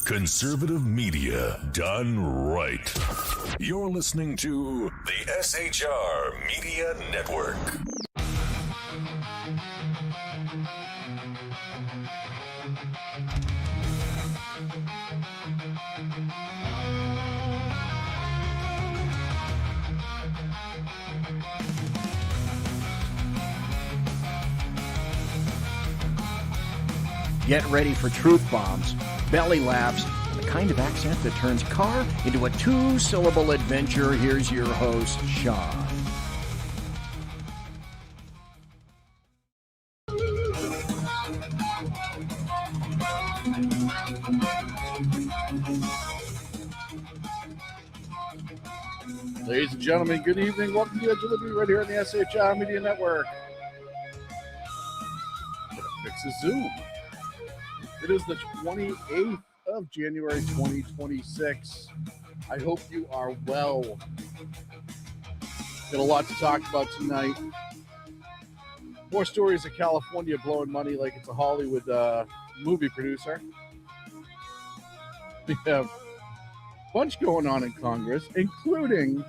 Conservative media done right. You're listening to the SHR Media Network. Get ready for truth bombs, belly laughs, and the kind of accent that turns car into a two-syllable adventure. Here's your host, Sean. Ladies and gentlemen, good evening. Welcome to the Liberty right here on the SHR Media Network. Fix the Zoom. It is the 28th of January, 2026. I hope you are well. Got a lot to talk about tonight. More stories of California blowing money like it's a Hollywood movie producer. We have a bunch going on in Congress, including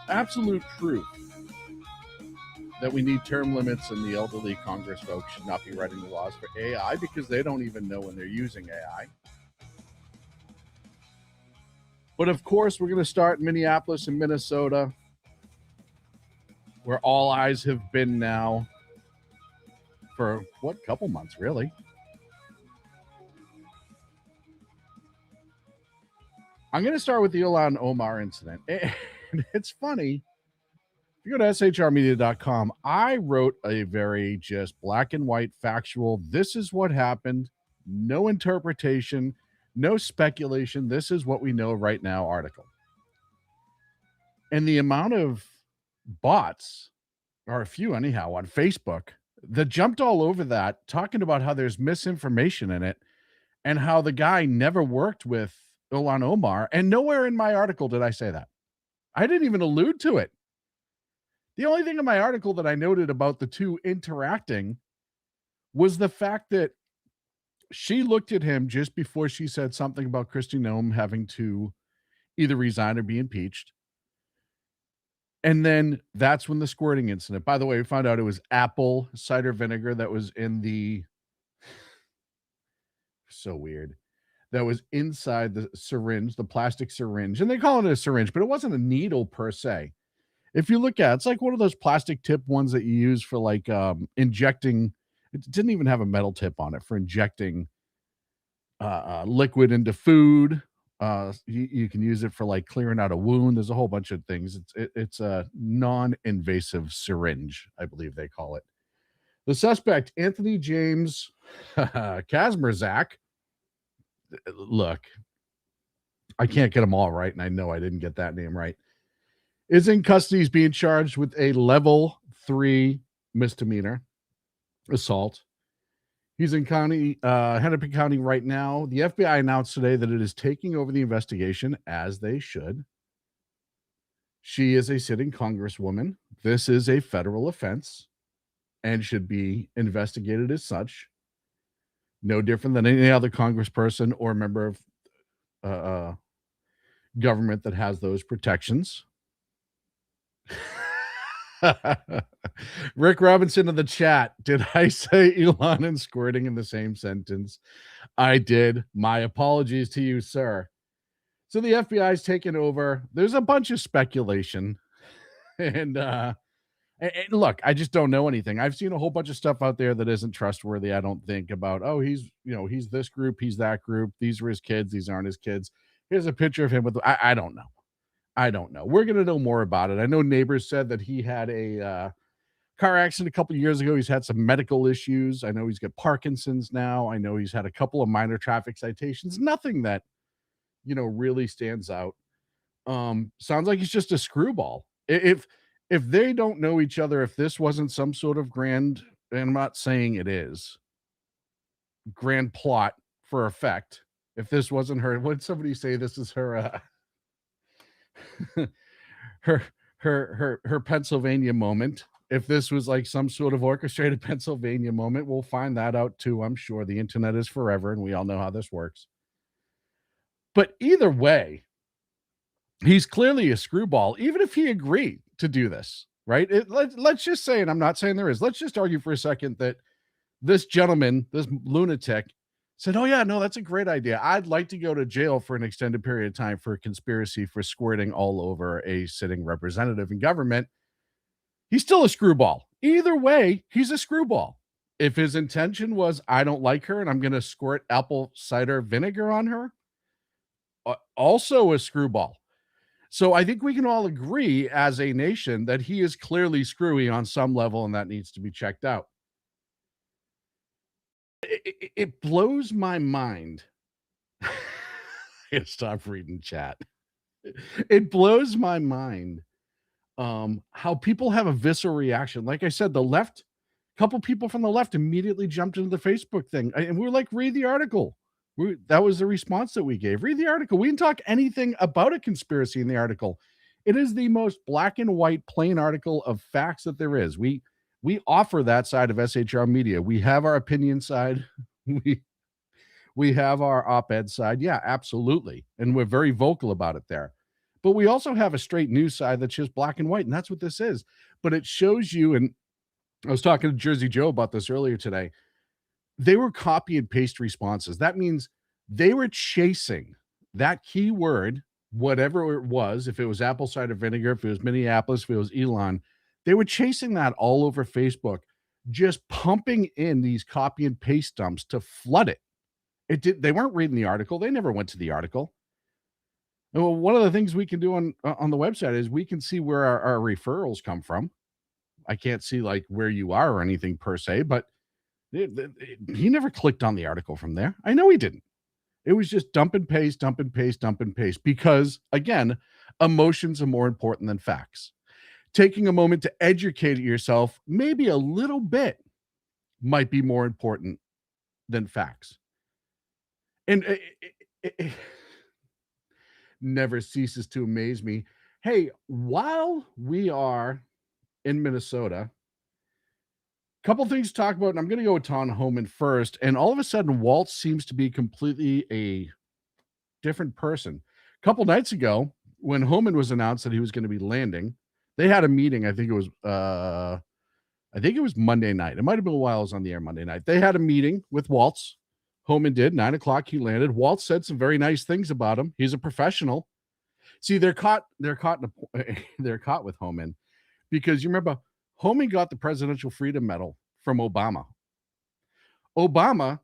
absolute proof that we need term limits and the elderly Congress folks should not be writing the laws for AI because they don't even know when they're using AI. But of course, we're going to start in Minneapolis and Minnesota, where all eyes have been now for, couple months, really. I'm going to start with the Ilhan Omar incident. And it's funny. If you go to shrmedia.com, I wrote a very just black and white factual, this is what happened, no interpretation, no speculation, this is what we know right now article. And the amount of bots, or a few anyhow, on Facebook that jumped all over that, talking about how there's misinformation in it and how the guy never worked with Ilhan Omar. And nowhere in my article did I say that. I didn't even allude to it. The only thing in my article that I noted about the two interacting was the fact that she looked at him just before she said something about Kristi Noem having to either resign or be impeached. And then that's when the squirting incident, by the way, we found out it was apple cider vinegar that was in the, so weird, that was inside the syringe, the plastic syringe. And they call it a syringe, but it wasn't a needle per se. If you look at it, it's like one of those plastic tip ones that you use for like injecting. It didn't even have a metal tip on it for injecting liquid into food. You can use it for like clearing out a wound. There's a whole bunch of things. It's a non-invasive syringe, I believe they call it. The suspect, Anthony James Kazmierzak. Look, I can't get them all right, and I know I didn't get that name right. Is in custody. He's being charged with a level 3 misdemeanor assault. He's in Hennepin County right now. The FBI announced today that it is taking over the investigation, as they should. She is a sitting congresswoman. This is a federal offense and should be investigated as such. No different than any other congressperson or member of government that has those protections. Rick Robinson in the chat. Did I say Elon and squirting in the same sentence? I did. My apologies to you, sir. So the FBI's taken over. There's a bunch of speculation. And look, I just don't know anything. I've seen a whole bunch of stuff out there that isn't trustworthy. I don't think about, he's this group, he's that group. These are his kids. These aren't his kids. Here's a picture of him with, I don't know. I don't know. We're going to know more about it. I know neighbors said that he had a car accident a couple of years ago. He's had some medical issues. I know he's got Parkinson's now. I know he's had a couple of minor traffic citations. Nothing that, really stands out. Sounds like he's just a screwball. If they don't know each other, if this wasn't some sort of grand, and I'm not saying it is, grand plot for effect, if this wasn't her, what did somebody say? This is her, her Pennsylvania moment. if this was like some sort of orchestrated Pennsylvania moment. We'll find that out too, I'm sure. The internet is forever, and we all know how this works. But either way, he's clearly a screwball, even if he agreed to do this, right? Let's just say, and I'm not saying there is, let's just argue for a second that this gentleman, this lunatic, said, oh, yeah, no, that's a great idea. I'd like to go to jail for an extended period of time for conspiracy for squirting all over a sitting representative in government. He's still a screwball. Either way, he's a screwball. If his intention was, I don't like her and I'm going to squirt apple cider vinegar on her, also a screwball. So I think we can all agree as a nation that he is clearly screwy on some level, and that needs to be checked out. It blows my mind. I gotta stop reading chat. It blows my mind how people have a visceral reaction. Like I said, the left, a couple people from the left immediately jumped into the Facebook thing, and we were like, read the article. That was the response that we gave. Read the article. We didn't talk anything about a conspiracy in the article. It is the most black and white, plain article of facts that there is. We offer that side of SHR Media. We have our opinion side. We have our op-ed side. Yeah, absolutely. And we're very vocal about it there. But we also have a straight news side that's just black and white, and that's what this is. But it shows you, and I was talking to Jersey Joe about this earlier today, they were copy and paste responses. That means they were chasing that keyword, whatever it was, if it was apple cider vinegar, if it was Minneapolis, if it was Elon, they were chasing that all over Facebook, just pumping in these copy and paste dumps to flood it. They weren't reading the article. They never went to the article. And well, one of the things we can do on the website is we can see where our referrals come from. I can't see like where you are or anything per se, but he never clicked on the article from there. I know he didn't. It was just dump and paste, dump and paste, dump and paste, because again, emotions are more important than facts. Taking a moment to educate yourself, maybe a little bit, might be more important than facts. And it never ceases to amaze me. Hey, while we are in Minnesota, couple things to talk about, and I'm going to go with Tom Homan first. And all of a sudden, Waltz seems to be completely a different person. A couple nights ago, when Homan was announced that he was going to be landing, they had a meeting. I think it was Monday night. It might have been a while I was on the air Monday night. They had a meeting with Waltz. Homan did 9:00. He landed. Waltz said some very nice things about him. He's a professional. See, they're caught with Homan because you remember, Homan got the Presidential Freedom Medal from Obama. Obama,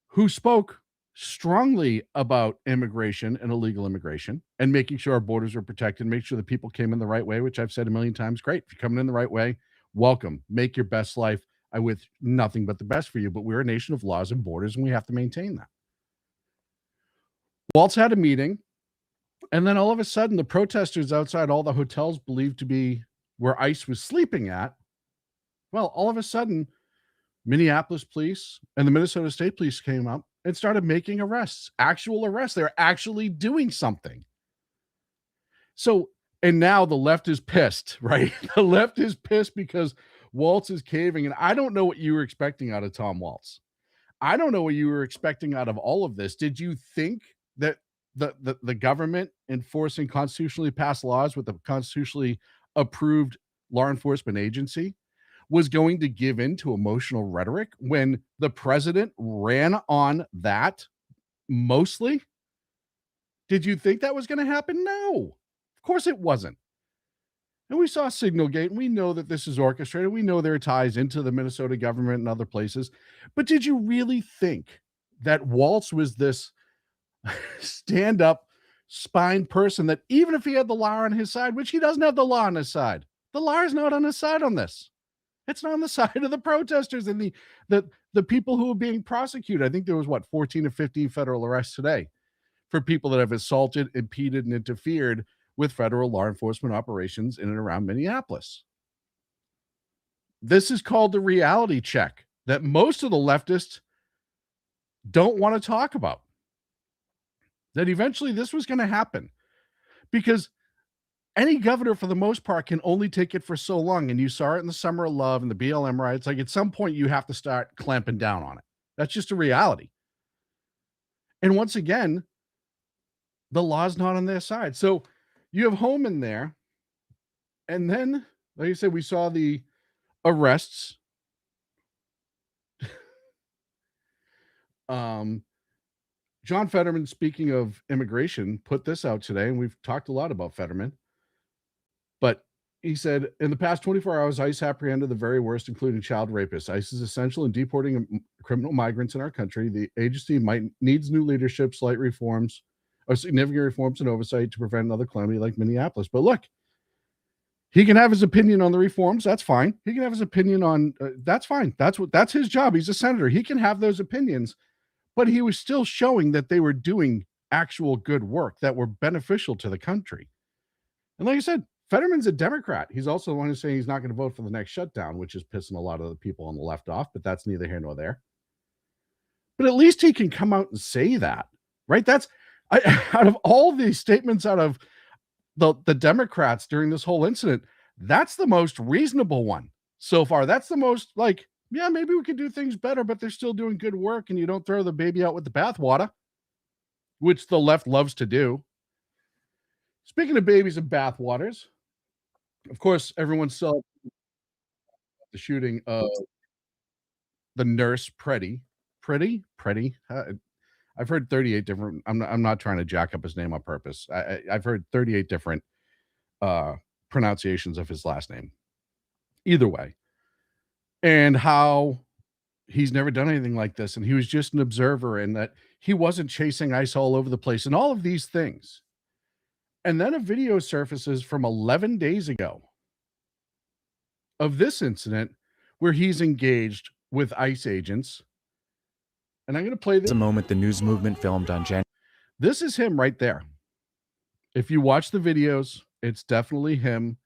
who spoke strongly about immigration and illegal immigration and making sure our borders were protected, make sure that people came in the right way, which I've said a million times. Great. If you're coming in the right way, welcome. Make your best life. I wish nothing but the best for you, but we're a nation of laws and borders, and we have to maintain that. Waltz had a meeting, and then all of a sudden, the protesters outside all the hotels believed to be where ICE was sleeping at, well, all of a sudden, Minneapolis police and the Minnesota State Police came up and started making arrests, actual arrests. They're actually doing something. So, and now the left is pissed, right? The left is pissed because Waltz is caving. And I don't know what you were expecting out of Tom Waltz. I don't know what you were expecting out of all of this. Did you think that the government enforcing constitutionally passed laws with a constitutionally approved law enforcement agency was going to give in to emotional rhetoric when the president ran on that mostly? Did you think that was going to happen? No, of course it wasn't. And we saw Signalgate, and we know that this is orchestrated. We know there are ties into the Minnesota government and other places. But did you really think that Waltz was this stand-up spine person that even if he had the law on his side, which he doesn't have the law on his side, the law is not on his side on this. It's not on the side of the protesters and the people who are being prosecuted. I think there was 14 or 15 federal arrests today for people that have assaulted, impeded, and interfered with federal law enforcement operations in and around Minneapolis. This is called the reality check that most of the leftists don't want to talk about. That eventually this was going to happen because any governor, for the most part, can only take it for so long. And you saw it in the Summer of Love and the BLM riots. Like, at some point, you have to start clamping down on it. That's just a reality. And once again, the law's not on their side. So you have Home in there. And then, like I said, we saw the arrests. John Fetterman, speaking of immigration, put this out today, and we've talked a lot about Fetterman. But he said, in the past 24 hours, ICE apprehended the very worst, including child rapists. ICE is essential in deporting criminal migrants in our country. The agency needs new leadership, slight reforms, or significant reforms and oversight to prevent another calamity like Minneapolis. But look, he can have his opinion on the reforms. That's fine. He can have his opinion on that's fine. That's his job. He's a senator. He can have those opinions. But he was still showing that they were doing actual good work that were beneficial to the country. And like I said, Fetterman's a Democrat. He's also the one who's saying he's not going to vote for the next shutdown, which is pissing a lot of the people on the left off, but that's neither here nor there. But at least he can come out and say that, right? Out of all these statements out of the Democrats during this whole incident, that's the most reasonable one so far. That's the most like, yeah, maybe we could do things better, but they're still doing good work, and you don't throw the baby out with the bathwater, which the left loves to do. Speaking of babies and bathwaters, of course, everyone saw the shooting of the nurse Pretty. I've heard 38 different. I'm not trying to jack up his name on purpose. I've heard 38 different pronunciations of his last name. Either way. And how he's never done anything like this, and he was just an observer, and that he wasn't chasing ICE all over the place, and all of these things. And then a video surfaces from 11 days ago of this incident where he's engaged with ICE agents. And I'm going to play this. It's a moment the news movement filmed on January. This is him right there. If you watch the videos, it's definitely him.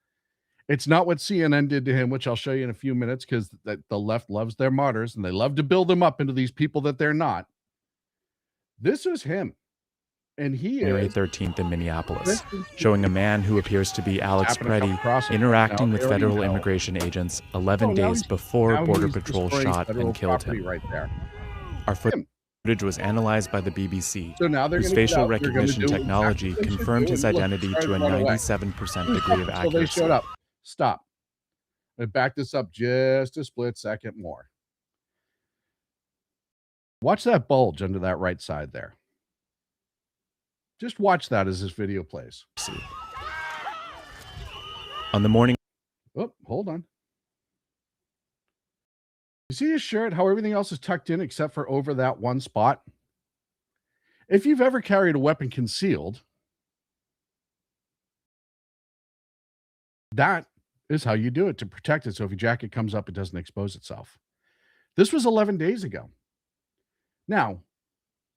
It's not what CNN did to him, which I'll show you in a few minutes, because the left loves their martyrs, and they love to build them up into these people that they're not. This is him. And he January is 13th in Minneapolis, showing a man who appears to be Alex Preddy interacting with federal immigration agents 11 days before Border Patrol shot and killed him. Right there. Our footage was analyzed by the BBC, So now they're whose gonna get facial out, they're gonna recognition do technology exactly what they should confirmed do, his and look, identity try to a run away. 97% degree of Until they showed accuracy. up. Stop. I back this up just a split second more. Watch that bulge under that right side there. Just watch that as this video plays. On the morning Oh, hold on. You see his shirt, how everything else is tucked in except for over that one spot? If you've ever carried a weapon concealed, that is how you do it to protect it. So if your jacket comes up, it doesn't expose itself. This was 11 days ago. Now,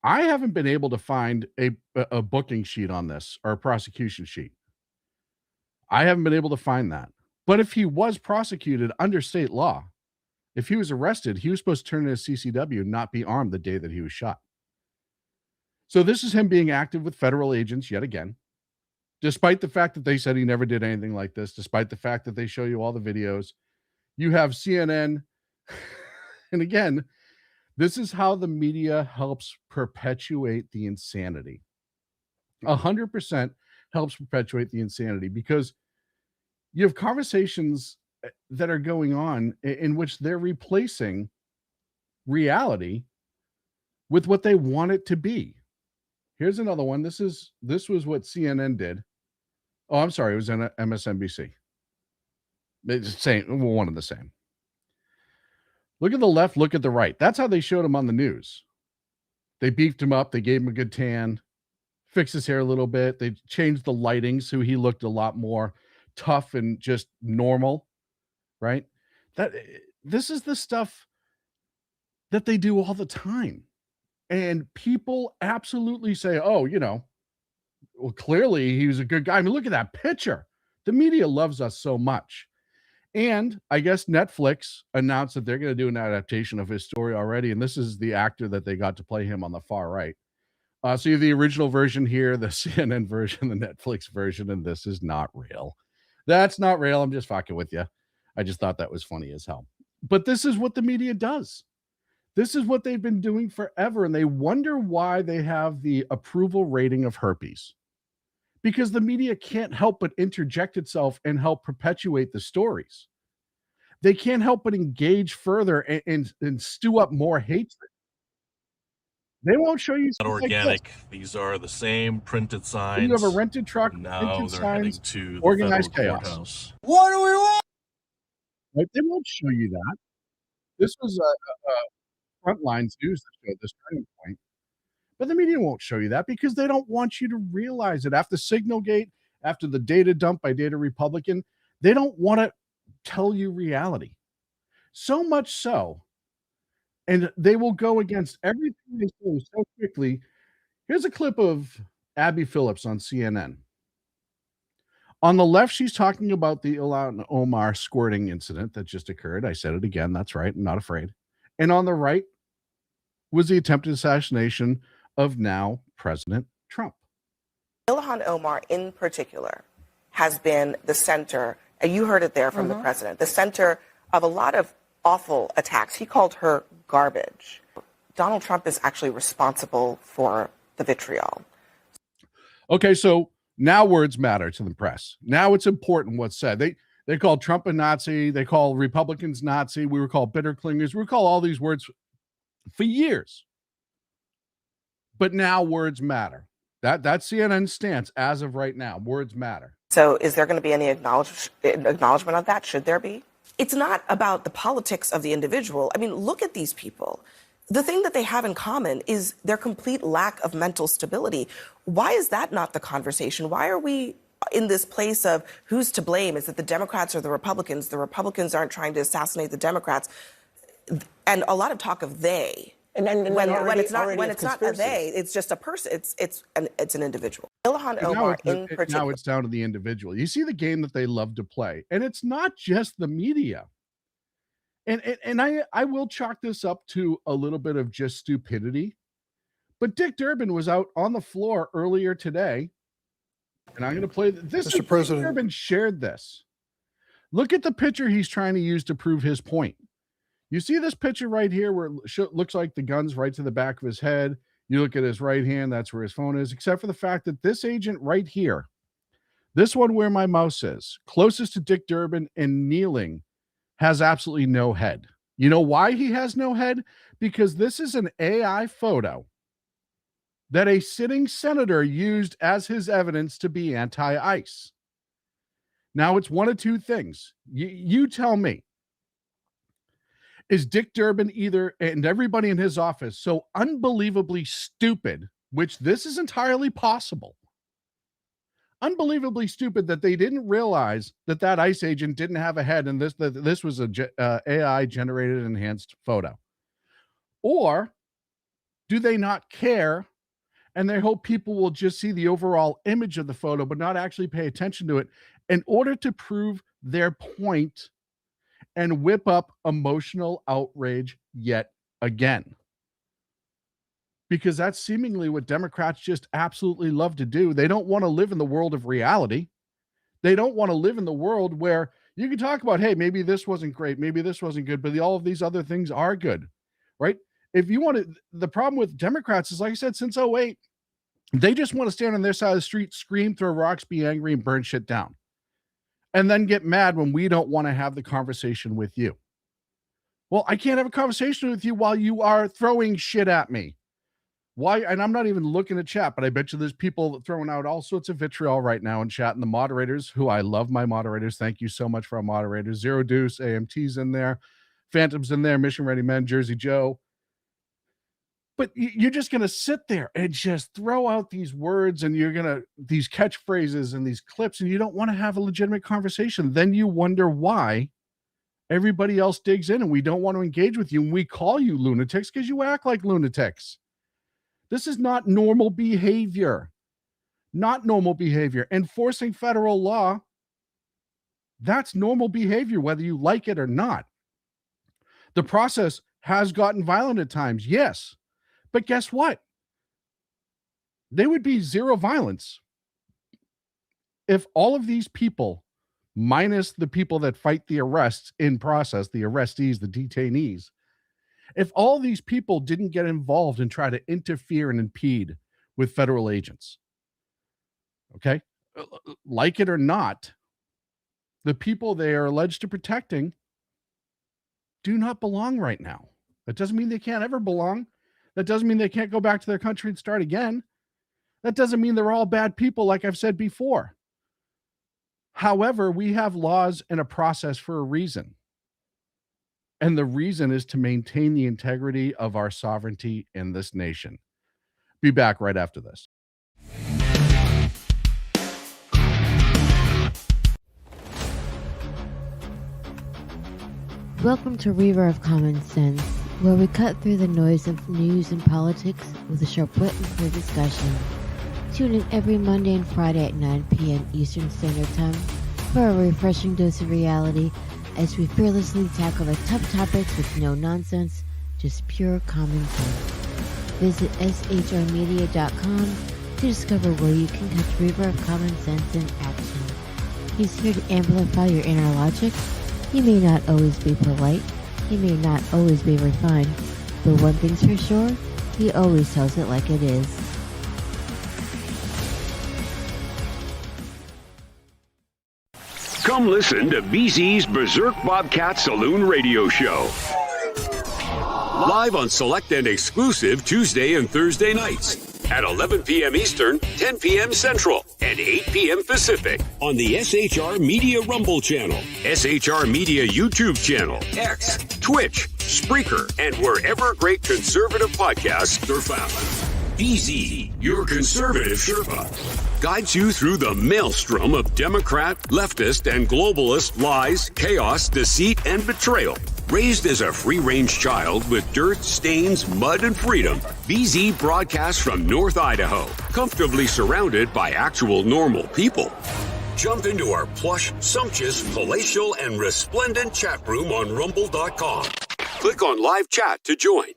I haven't been able to find a booking sheet on this, or a prosecution sheet. I haven't been able to find that. But if he was prosecuted under state law, if he was arrested, he was supposed to turn in a CCW and not be armed the day that he was shot. So this is him being active with federal agents yet again, despite the fact that they said he never did anything like this, despite the fact that they show you all the videos. You have CNN. And again, this is how the media helps perpetuate the insanity. 100% helps perpetuate the insanity, because you have conversations that are going on in which they're replacing reality with what they want it to be. Here's another one. This was what CNN did. Oh, I'm sorry. It was in MSNBC. It's the same, one and the same. Look at the left, look at the right. That's how they showed him on the news. They beefed him up. They gave him a good tan, fixed his hair a little bit. They changed the lighting so he looked a lot more tough and just normal, right? This is the stuff that they do all the time. And people absolutely say, oh, well, clearly he was a good guy. I mean, look at that picture. The media loves us so much. And I guess Netflix announced that they're going to do an adaptation of his story already. And this is the actor that they got to play him on the far right. So you have the original version here, the CNN version, the Netflix version, and this is not real. That's not real. I'm just fucking with you. I just thought that was funny as hell. But this is what the media does. This is what they've been doing forever, and they wonder why they have the approval rating of herpes. Because the media can't help but interject itself and help perpetuate the stories. They can't help but engage further and stew up more hatred. They won't show you not organic. Like these are the same printed signs. You have a rented truck, now rented they're signs, heading to the organized federal chaos. Courthouse. What do we want? Right? They won't show you that. This was a Frontlines News that showed this turning point. But the media won't show you that because they don't want you to realize it. After Signalgate, after the data dump by Data Republican, they don't want to tell you reality. So much so, and they will go against everything they say so quickly. Here's a clip of Abby Phillips on CNN. On the left, she's talking about the Ilhan Omar squirting incident that just occurred. I said it again. That's right. I'm not afraid. And on the right was the attempted assassination of now President Trump. Ilhan Omar in particular has been the center, and you heard it there from the president, the center of a lot of awful attacks. He called her garbage. Donald Trump is actually responsible for the vitriol. Okay, so now words matter to the press. Now it's important what's said. They call Trump a Nazi. They call Republicans Nazi. We were called bitter clingers. We were called all these words for years. But now words matter. That's CNN's stance as of right now. Words matter. So is there going to be any acknowledgement of that? Should there be? It's not about the politics of the individual. I mean, look at these people. The thing that they have in common is their complete lack of mental stability. Why is that not the conversation? Why are we in this place of who's to blame? Is it the Democrats or the Republicans? The Republicans aren't trying to assassinate the Democrats. And a lot of talk of they. And when it's not a they, it's just a person. It's an individual. Ilhan Omar in particular. Now it's down to the individual. You see the game that they love to play, and it's not just the media. And I will chalk this up to a little bit of just stupidity. But Dick Durbin was out on the floor earlier today, and I'm going to play this. Mr. President, Dick Durbin shared this. Look at the picture he's trying to use to prove his point. You see this picture right here where it looks like the gun's right to the back of his head. You look at his right hand, that's where his phone is, except for the fact that this agent right here, this one where my mouse is, closest to Dick Durbin and kneeling, has absolutely no head. You know why he has no head? Because this is an AI photo that a sitting senator used as his evidence to be anti-ICE. Now, it's one of two things. You tell me. Is Dick Durbin either, and everybody in his office, so unbelievably stupid, which this is entirely possible, unbelievably stupid that they didn't realize that ICE agent didn't have a head and this was a AI-generated enhanced photo? Or do they not care and they hope people will just see the overall image of the photo but not actually pay attention to it in order to prove their point and whip up emotional outrage yet again? Because that's seemingly what Democrats just absolutely love to do. They don't want to live in the world of reality. They don't want to live in the world where you can talk about, hey, maybe this wasn't great, maybe this wasn't good, but all of these other things are good, right? If you want to, the problem with Democrats is, like I said, since 2008, they just want to stand on their side of the street, scream, throw rocks, be angry, and burn shit down. And then get mad when we don't want to have the conversation with you. Well, I can't have a conversation with you while you are throwing shit at me. Why? And I'm not even looking at chat, but I bet you there's people throwing out all sorts of vitriol right now in chat. And the moderators, who I love my moderators. Thank you so much for our moderators. Zero Deuce, AMT's in there. Phantom's in there. Mission Ready Men, Jersey Joe. But you're just going to sit there and just throw out these words and these catchphrases and these clips, and you don't want to have a legitimate conversation. Then you wonder why everybody else digs in and we don't want to engage with you. And we call you lunatics because you act like lunatics. This is not normal behavior. Not normal behavior. Enforcing federal law, that's normal behavior, whether you like it or not. The process has gotten violent at times, yes. But guess what? There would be zero violence if all of these people, minus the people that fight the arrests in process, the arrestees, the detainees, if all these people didn't get involved and try to interfere and impede with federal agents, okay, like it or not, the people they are alleged to protecting do not belong right now. That doesn't mean they can't ever belong. That doesn't mean they can't go back to their country and start again. That doesn't mean they're all bad people, like I've said before. However, we have laws and a process for a reason. And the reason is to maintain the integrity of our sovereignty in this nation. Be back right after this. Welcome to River of Common Sense, where we cut through the noise of news and politics with a sharp wit and clear discussion. Tune in every Monday and Friday at 9 p.m. Eastern Standard Time for a refreshing dose of reality as we fearlessly tackle the tough topics with no nonsense, just pure common sense. Visit shrmedia.com to discover where you can catch River of Common Sense in action. He's here to amplify your inner logic. He may not always be polite, he may not always be refined, but one thing's for sure, he always tells it like it is. Come listen to BZ's Berserk Bobcat Saloon Radio Show. Live on select and exclusive Tuesday and Thursday nights at 11 p.m. Eastern, 10 p.m. Central, and 8 p.m. Pacific on the SHR Media Rumble channel, SHR Media YouTube channel, X, Twitch, Spreaker, and wherever great conservative podcasts are found. BZ, your conservative Sherpa, guides you through the maelstrom of Democrat, leftist, and globalist lies, chaos, deceit, and betrayal. Raised as a free-range child with dirt, stains, mud, and freedom, BZ broadcasts from North Idaho, comfortably surrounded by actual normal people. Jump into our plush, sumptuous, palatial, and resplendent chat room on rumble.com. Click on live chat to join.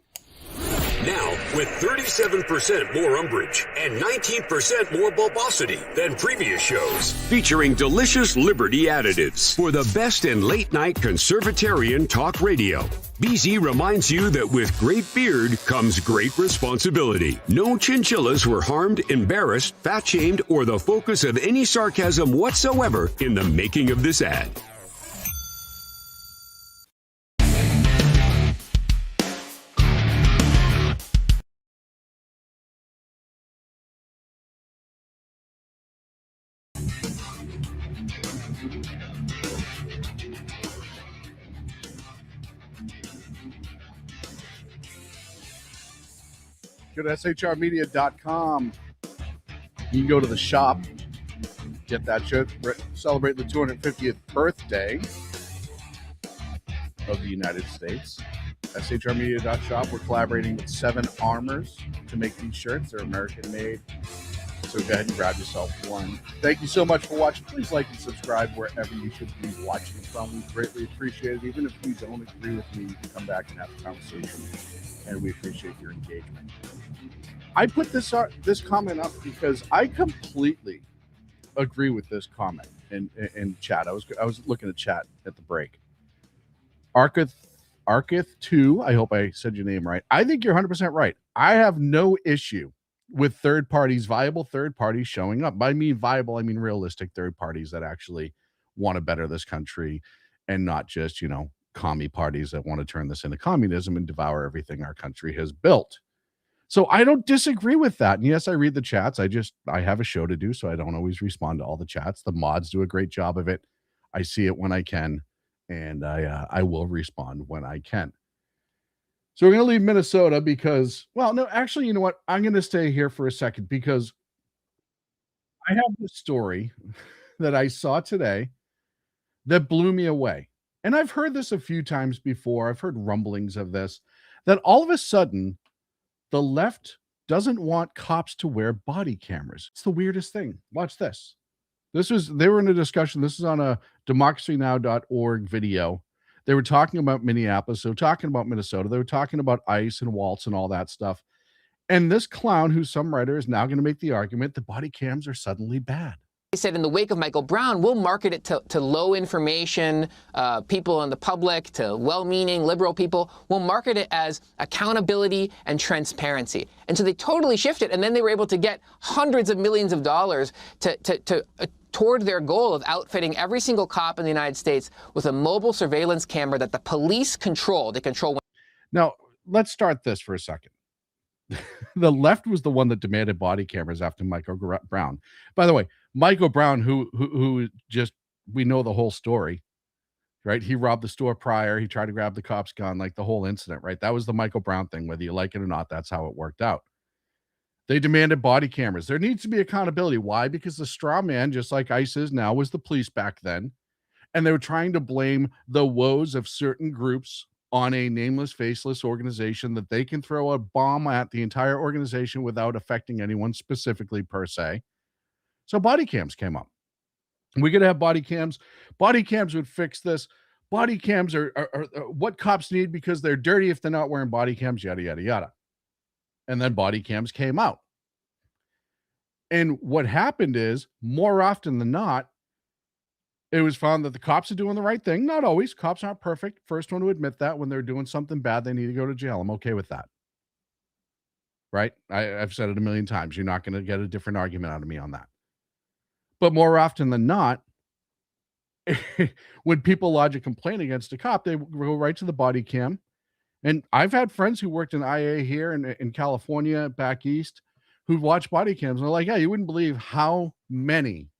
Now, with 37% more umbrage and 19% more bulbosity than previous shows, featuring delicious Liberty additives for the best in late-night conservatarian talk radio. BZ reminds you that with great beard comes great responsibility. No chinchillas were harmed, embarrassed, fat-shamed, or the focus of any sarcasm whatsoever in the making of this ad. Go to shrmedia.com. You can go to the shop, get that shirt, celebrate the 250th birthday of the United States. shrmedia.shop. We're collaborating with 7 Armors to make these shirts. They're American made. So go ahead and grab yourself one. Thank you so much for watching. Please like and subscribe wherever you should be watching from. We greatly appreciate it. Even if you don't agree with me, you can come back and have a conversation. And we appreciate your engagement. I put this comment up because I completely agree with this comment in chat. I was looking at chat at the break. Arkith 2, I hope I said your name right. I think you're 100% right. I have no issue with third parties, viable third parties showing up. By me viable, I mean realistic third parties that actually want to better this country and not just, commie parties that want to turn this into communism and devour everything our country has built. So I don't disagree with that. And yes, I read the chats. I have a show to do, so I don't always respond to all the chats. The mods do a great job of it. I see it when I can, and I will respond when I can. So we're going to leave Minnesota because, well, no, actually, you know what? I'm going to stay here for a second because I have this story that I saw today that blew me away. And I've heard this a few times before. I've heard rumblings of this, that all of a sudden the left doesn't want cops to wear body cameras. It's the weirdest thing. Watch this. They were in a discussion. This is on a democracynow.org video. They were talking about Minneapolis. They were talking about Minnesota. They were talking about ICE and Waltz and all that stuff. And this clown, who's some writer, is now going to make the argument that body cams are suddenly bad. They said in the wake of Michael Brown, we'll market it to low information people in the public, to well-meaning liberal people. We'll market it as accountability and transparency. And so they totally shifted, and then they were able to get hundreds of millions of dollars toward their goal of outfitting every single cop in the United States with a mobile surveillance camera that the police control. They control. Now, let's start this for a second. The left was the one that demanded body cameras after Michael Brown. By the way, Michael Brown, who just, we know the whole story, right? He robbed the store prior. He tried to grab the cop's gun, like the whole incident, right? That was the Michael Brown thing, whether you like it or not. That's how it worked out. They demanded body cameras. There needs to be accountability. Why? Because the straw man, just like ICE is now, was the police back then. And they were trying to blame the woes of certain groups on a nameless, faceless organization that they can throw a bomb at the entire organization without affecting anyone specifically per se. So body cams came up. We could have body cams. Body cams would fix this. Body cams are what cops need because they're dirty if they're not wearing body cams, yada, yada, yada. And then body cams came out. And what happened is, more often than not, it was found that the cops are doing the right thing. Not always. Cops aren't perfect. First one to admit that when they're doing something bad, they need to go to jail. I'm okay with that. Right? I've said it a million times. You're not going to get a different argument out of me on that. But more often than not, when people lodge a complaint against a cop, they go right to the body cam. And I've had friends who worked in IA here in California, back east, who watch body cams. And they're like, yeah, you wouldn't believe how many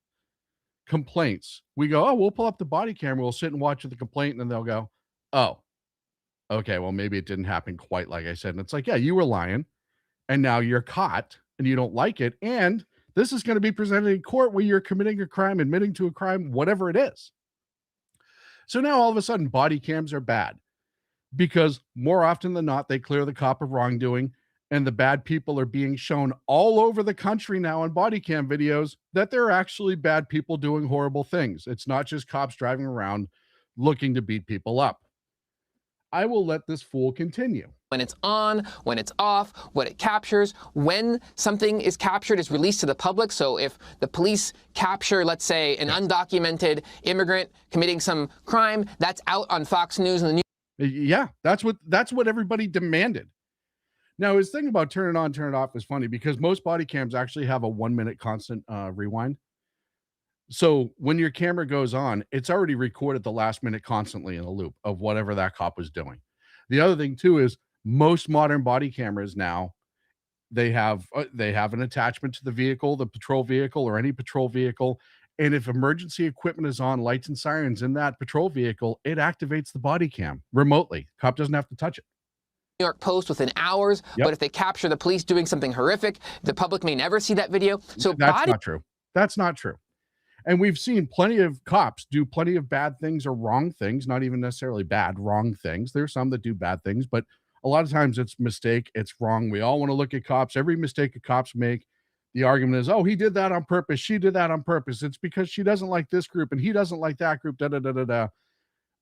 complaints we go, oh, we'll pull up the body camera, we'll sit and watch the complaint, and then they'll go, oh, okay, well, maybe it didn't happen quite like I said. And it's like, yeah, you were lying, and now you're caught, and you don't like it, and this is going to be presented in court where you're committing a crime, admitting to a crime, whatever it is. So now all of a sudden body cams are bad because more often than not, they clear the cop of wrongdoing, and the bad people are being shown all over the country now on body cam videos that they're actually bad people doing horrible things. It's not just cops driving around looking to beat people up. I will let this fool continue. When it's on, when it's off, what it captures, when something is captured is released to the public. So if the police capture, let's say, an undocumented immigrant committing some crime, that's out on Fox News and the news. Yeah, that's what everybody demanded. Now, his thing about turn it on, turn it off is funny because most body cams actually have a 1 minute constant rewind. So when your camera goes on, it's already recorded the last minute constantly in a loop of whatever that cop was doing. The other thing too is most modern body cameras now, they have an attachment to the vehicle, the patrol vehicle or any patrol vehicle. And if emergency equipment is on, lights and sirens in that patrol vehicle, it activates the body cam remotely. Cop doesn't have to touch it. New York Post within hours, but if they capture the police doing something horrific, the public may never see that video. So that's not true. That's not true. And we've seen plenty of cops do plenty of bad things or wrong things, not even necessarily bad, wrong things. There's some that do bad things, but a lot of times it's mistake, it's wrong. We all want to look at cops. Every mistake that cops make, the argument is, oh, he did that on purpose. She did that on purpose. It's because she doesn't like this group and he doesn't like that group, da-da-da-da-da.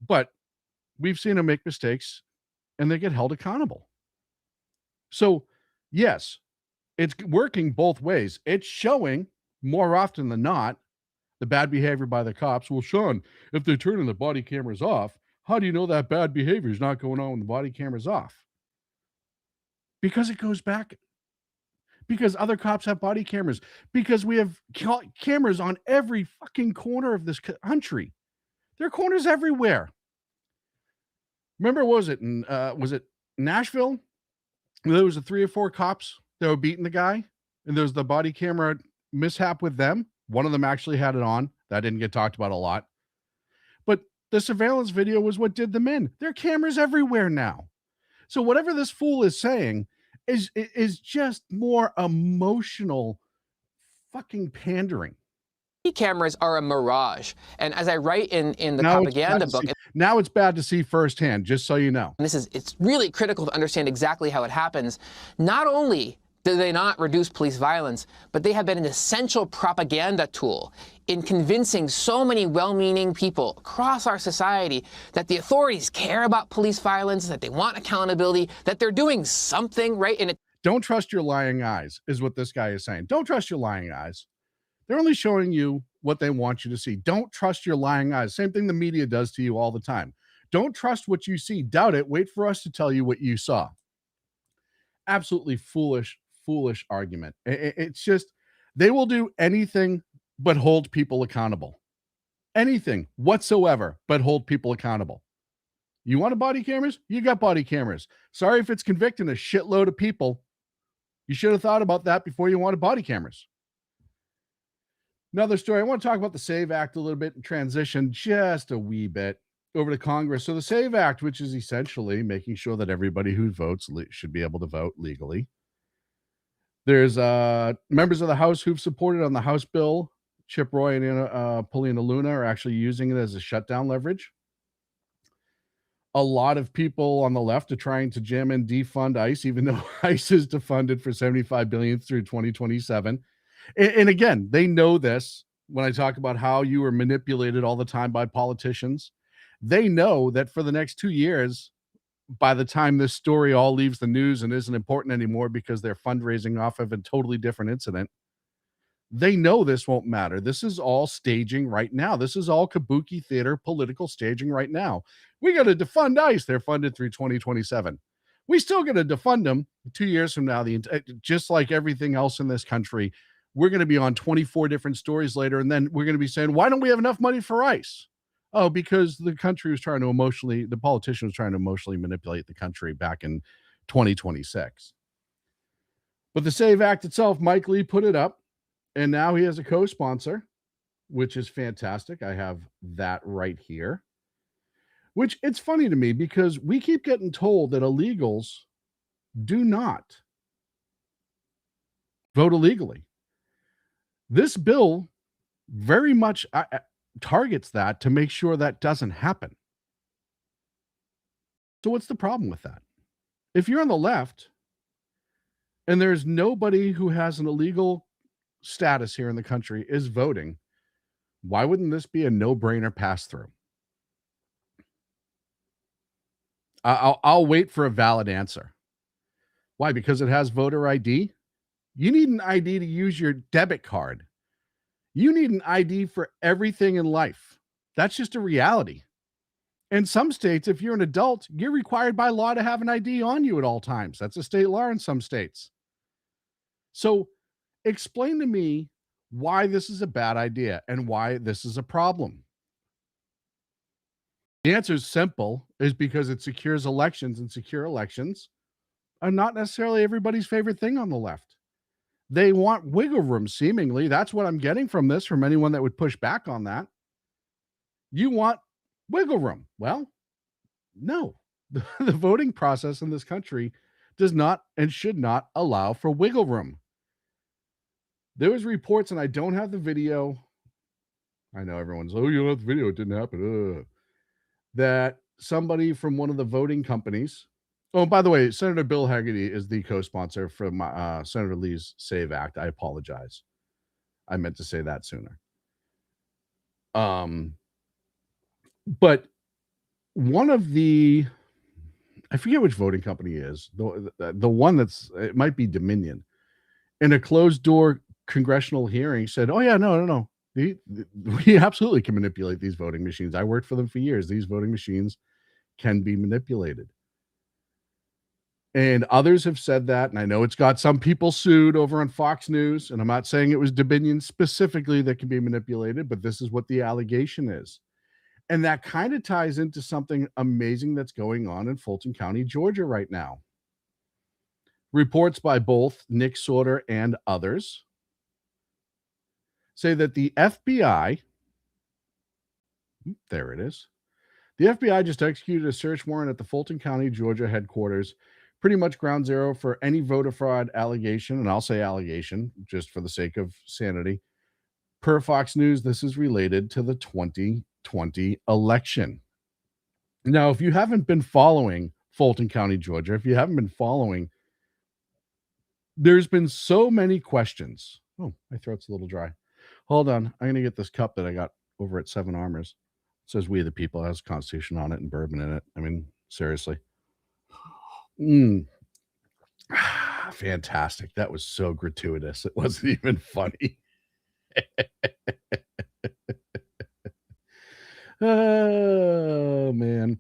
But we've seen them make mistakes and they get held accountable. So, yes, it's working both ways. It's showing more often than not the bad behavior by the cops. Well, Sean, if they're turning the body cameras off, how do you know that bad behavior is not going on when the body camera's off? Because it goes back. Because other cops have body cameras. Because we have cameras on every fucking corner of this country. There are corners everywhere. Remember, was it Nashville? There was 3 or 4 cops that were beating the guy, and there was the body camera mishap with them. One of them actually had it on. That didn't get talked about a lot. But the surveillance video was what did them in. There are cameras everywhere now. So whatever this fool is saying is just more emotional fucking pandering. Cameras are a mirage. And as I write in the propaganda book, now it's bad to see firsthand, just so you know. And it's really critical to understand exactly how it happens. Not only do they not reduce police violence, but they have been an essential propaganda tool in convincing so many well-meaning people across our society that the authorities care about police violence, that they want accountability, that they're doing something right. And Don't trust your lying eyes is what this guy is saying. Don't trust your lying eyes. They're only showing you what they want you to see. Don't trust your lying eyes. Same thing the media does to you all the time. Don't trust what you see. Doubt it. Wait for us to tell you what you saw. Absolutely foolish argument. It's just, they will do anything but hold people accountable. Anything whatsoever but hold people accountable. You want body cameras? You got body cameras. Sorry if it's convicting a shitload of people. You should have thought about that before you wanted body cameras. Another story. I want to talk about the SAVE Act a little bit and transition just a wee bit over to Congress. So the SAVE Act, which is essentially making sure that everybody who votes should be able to vote legally. There's members of the House who've supported on the House bill. Chip Roy and Paulina Luna are actually using it as a shutdown leverage. A lot of people on the left are trying to jam in defund ICE, even though ICE is defunded for $75 billion through 2027. And again, they know this when I talk about how you are manipulated all the time by politicians. They know that for the next 2 years, by the time this story all leaves the news and isn't important anymore because they're fundraising off of a totally different incident, they know this won't matter. This is all staging right now. This is all kabuki theater, political staging right now. We got to defund ICE. They're funded through 2027. We still got to defund them 2 years from now. Just like everything else in this country, we're going to be on 24 different stories later, and then we're going to be saying, why don't we have enough money for ICE? Oh, because the country was trying to the politician was trying to emotionally manipulate the country back in 2026. But the SAVE Act itself, Mike Lee put it up, and now he has a co-sponsor, which is fantastic. I have that right here, which it's funny to me because we keep getting told that illegals do not vote illegally. This bill very much targets that to make sure that doesn't happen. So what's the problem with that? If you're on the left and there's nobody who has an illegal status here in the country is voting, why wouldn't this be a no-brainer pass-through? I'll wait for a valid answer. Why? Because it has voter ID? You need an ID to use your debit card. You need an ID for everything in life. That's just a reality. In some states, if you're an adult, you're required by law to have an ID on you at all times. That's a state law in some states. So explain to me why this is a bad idea and why this is a problem. The answer is simple, is because it secures elections, and secure elections are not necessarily everybody's favorite thing on the left. They want wiggle room, seemingly. That's what I'm getting from this, from anyone that would push back on that. You want wiggle room. Well, no. The voting process in this country does not and should not allow for wiggle room. There was reports, and I don't have the video. I know everyone's, oh, you don't have the video. It didn't happen. That somebody from one of the voting companies. Oh, by the way, Senator Bill Hagerty is the co-sponsor from Senator Lee's SAVE Act. I apologize. I meant to say that sooner. But one of the, I forget which voting company it is, the one that's, it might be Dominion, in a closed door congressional hearing said, oh yeah, no. We absolutely can manipulate these voting machines. I worked for them for years. These voting machines can be manipulated. And others have said that, and I know it's got some people sued over on Fox News, and I'm not saying it was Dominion specifically that can be manipulated, but this is what the allegation is. And that kind of ties into something amazing that's going on in Fulton County, Georgia right now. Reports by both Nick Sorter and others say that the FBI, there it is, the FBI just executed a search warrant at the Fulton County, Georgia headquarters, pretty much ground zero for any voter fraud allegation, and I'll say allegation just for the sake of sanity. Per Fox News, this is related to the 2020 election. Now, if you haven't been following Fulton County, Georgia, if you haven't been following, there's been so many questions. Oh, my throat's a little dry. Hold on. I'm going to get this cup that I got over at Seven Armors. It says We the People. It has Constitution on it and bourbon in it. I mean, seriously. fantastic. That was so gratuitous. It wasn't even funny. Oh, man.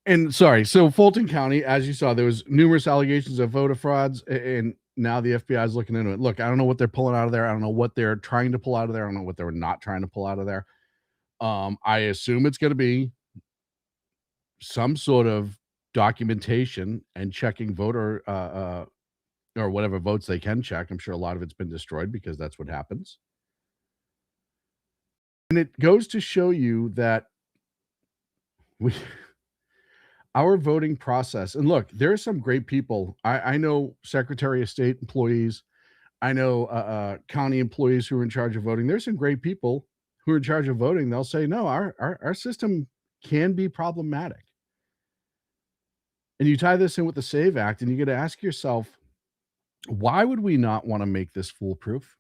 And sorry, so Fulton County, as you saw, there was numerous allegations of voter frauds, and now the FBI is looking into it. Look, I don't know what they're pulling out of there. I don't know what they're trying to pull out of there. I don't know what they're not trying to pull out of there. I assume it's going to be some sort of documentation and checking voter or whatever votes they can check. I'm sure a lot of it's been destroyed because that's what happens. And it goes to show you that our voting process, and look, there are some great people. I know Secretary of State employees. I know county employees who are in charge of voting. There's some great people who are in charge of voting. They'll say, no, our system can be problematic. And you tie this in with the SAVE Act, and you got to ask yourself, why would we not want to make this foolproof?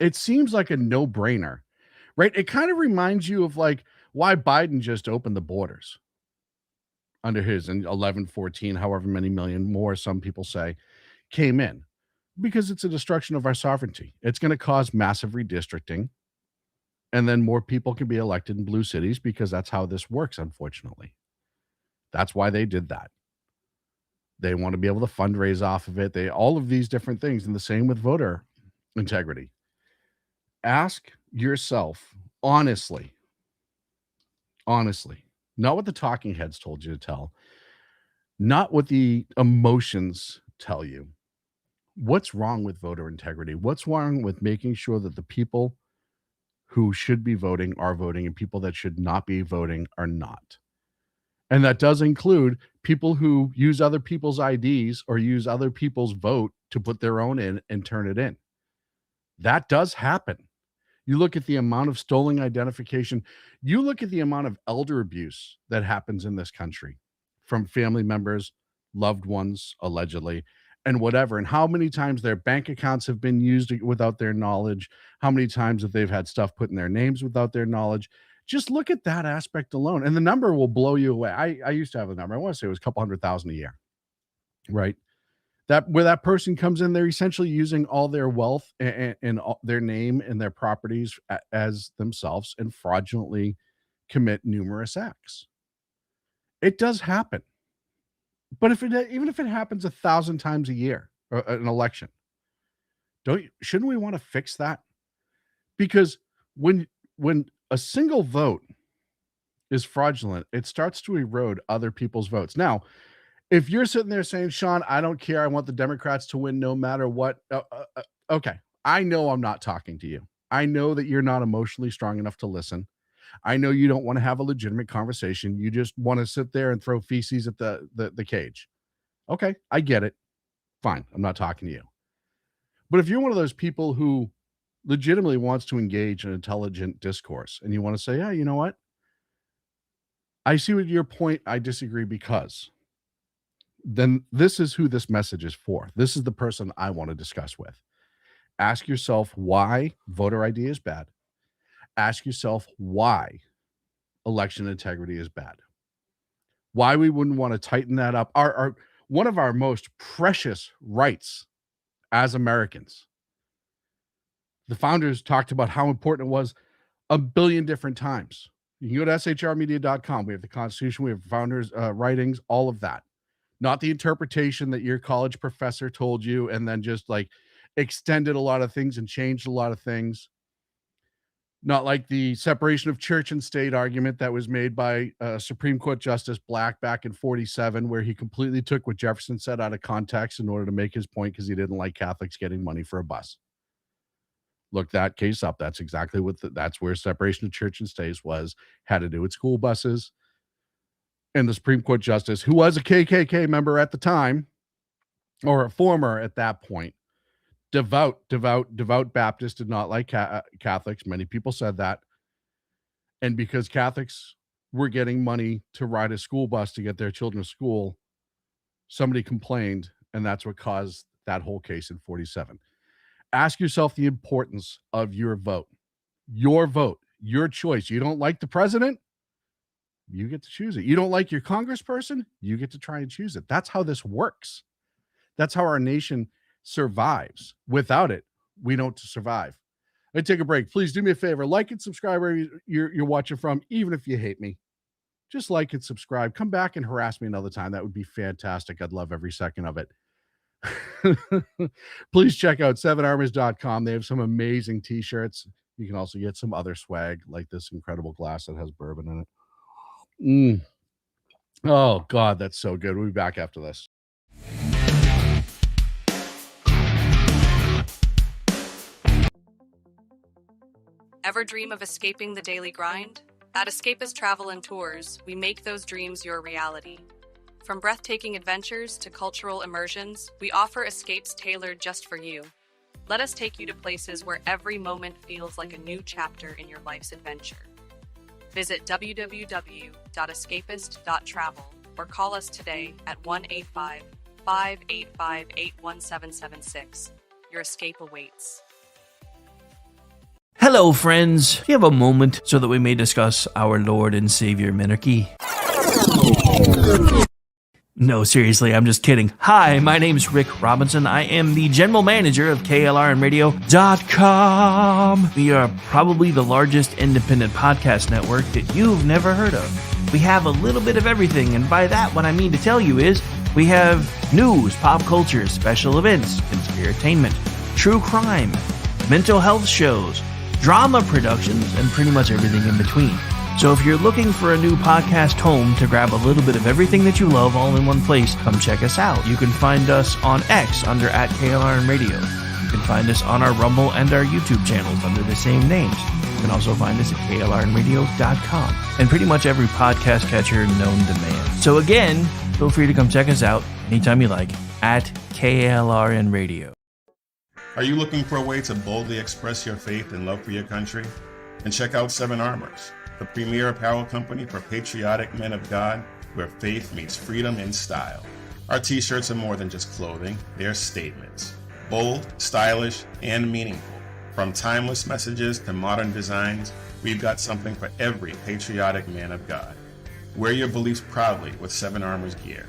It seems like a no-brainer, right? It kind of reminds you of like why Biden just opened the borders under his, and 11, 14, however many million more, some people say, came in, because it's a destruction of our sovereignty. It's going to cause massive redistricting, and then more people can be elected in blue cities, because that's how this works, unfortunately. That's why they did that. They want to be able to fundraise off of it. All of these different things, and the same with voter integrity. Ask yourself honestly, not what the talking heads told you to tell, not what the emotions tell you. What's wrong with voter integrity? What's wrong with making sure that the people who should be voting are voting, and people that should not be voting are not? And that does include people who use other people's IDs or use other people's vote to put their own in and turn it in. That does happen. You look at the amount of stolen identification. You look at the amount of elder abuse that happens in this country from family members, loved ones, allegedly, and whatever, and how many times their bank accounts have been used without their knowledge, how many times that they've had stuff put in their names without their knowledge. Just look at that aspect alone, and the number will blow you away. I used to have a number. I want to say it was a couple 100,000 a year, right? That where that person comes in, they're essentially using all their wealth and their name and their properties as themselves, and fraudulently commit numerous acts. It does happen, but even if it happens 1,000 times a year, or an election, shouldn't we want to fix that? Because when a single vote is fraudulent, it starts to erode other people's votes. Now, if you're sitting there saying, Sean, I don't care, I want the Democrats to win no matter what. Okay, I know I'm not talking to you. I know that you're not emotionally strong enough to listen. I know you don't want to have a legitimate conversation. You just want to sit there and throw feces at the cage. Okay, I get it. Fine, I'm not talking to you. But if you're one of those people who legitimately wants to engage in intelligent discourse, and you want to say, yeah, you know what? I see what your point. I disagree, because then this is who this message is for. This is the person I want to discuss with. Ask yourself why voter ID is bad. Ask yourself why election integrity is bad. Why we wouldn't want to tighten that up. Our one of our most precious rights as Americans. The founders talked about how important it was a billion different times. You can go to shrmedia.com. We have the Constitution, we have founders' writings, all of that. Not the interpretation that your college professor told you and then just like extended a lot of things and changed a lot of things. Not like the separation of church and state argument that was made by Supreme Court Justice Black back in 1947, where he completely took what Jefferson said out of context in order to make his point, because he didn't like Catholics getting money for a bus. Look that case up. That's exactly what that's where separation of church and state had to do with school buses. And the Supreme Court Justice, who was a KKK member at the time, or a former at that point, devout Baptist, did not like Catholics. Many people said that. And because Catholics were getting money to ride a school bus to get their children to school, somebody complained, and that's what caused that whole case in 1947. Ask yourself the importance of your vote, your choice. You don't like the president? You get to choose it. You don't like your congressperson? You get to try and choose it. That's how this works. That's how our nation survives. Without it, we don't survive. I take a break. Please do me a favor. Like and subscribe wherever you're watching from, even if you hate me. Just like and subscribe. Come back and harass me another time. That would be fantastic. I'd love every second of it. Please check out 7armors.com. They have some amazing t-shirts. You can also get some other swag like this incredible glass that has bourbon in it. Oh, God, that's so good. We'll be back after this. Ever dream of escaping the daily grind? At Escapist Travel and Tours, we make those dreams your reality. From breathtaking adventures to cultural immersions, we offer escapes tailored just for you. Let us take you to places where every moment feels like a new chapter in your life's adventure. Visit www.escapist.travel or call us today at 1-855-885-81776. Your escape awaits. Hello, friends. Do you have a moment so that we may discuss our Lord and Savior Minarchy? No, seriously, I'm just kidding. Hi, my name's Rick Robinson. I am the general manager of KLRN Radio.com. We are probably the largest independent podcast network that you've never heard of. We have a little bit of everything, and by that, what I mean to tell you is we have news, pop culture, special events, conspiratainment, true crime, mental health shows, drama productions, and pretty much everything in between. So if you're looking for a new podcast home to grab a little bit of everything that you love all in one place, come check us out. You can find us on X under @KLRN Radio. You can find us on our Rumble and our YouTube channels under the same names. You can also find us at KLRNradio.com and pretty much every podcast catcher known to man. So again, feel free to come check us out anytime you like at KLRN Radio. Are you looking for a way to boldly express your faith and love for your country? And check out 7 Armors, the premier apparel company for patriotic men of God, where faith meets freedom in style. Our t-shirts are more than just clothing, they're statements. Bold, stylish, and meaningful. From timeless messages to modern designs, we've got something for every patriotic man of God. Wear your beliefs proudly with 7 Armors gear.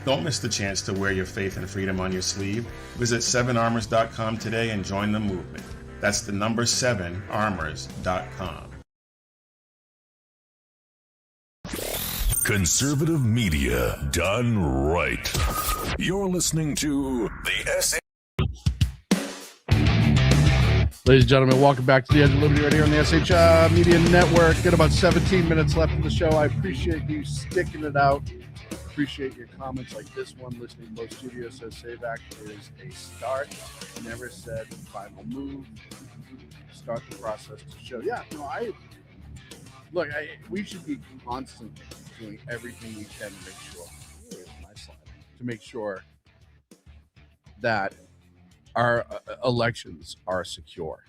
Don't miss the chance to wear your faith and freedom on your sleeve. Visit 7armors.com today and join the movement. That's the number 7armors.com. Conservative media done right. You're listening to the SA. Ladies and gentlemen, welcome back to the Edge of Liberty right here on the SHR Media Network. Got about 17 minutes left in the show. I appreciate you sticking it out. Appreciate your comments like this one. Listening to both studios says save act is a start. Never said final move. Start the process to show. Yeah, no, we should be constantly doing everything we can to make sure. Here's my slide. To make sure that our elections are secure.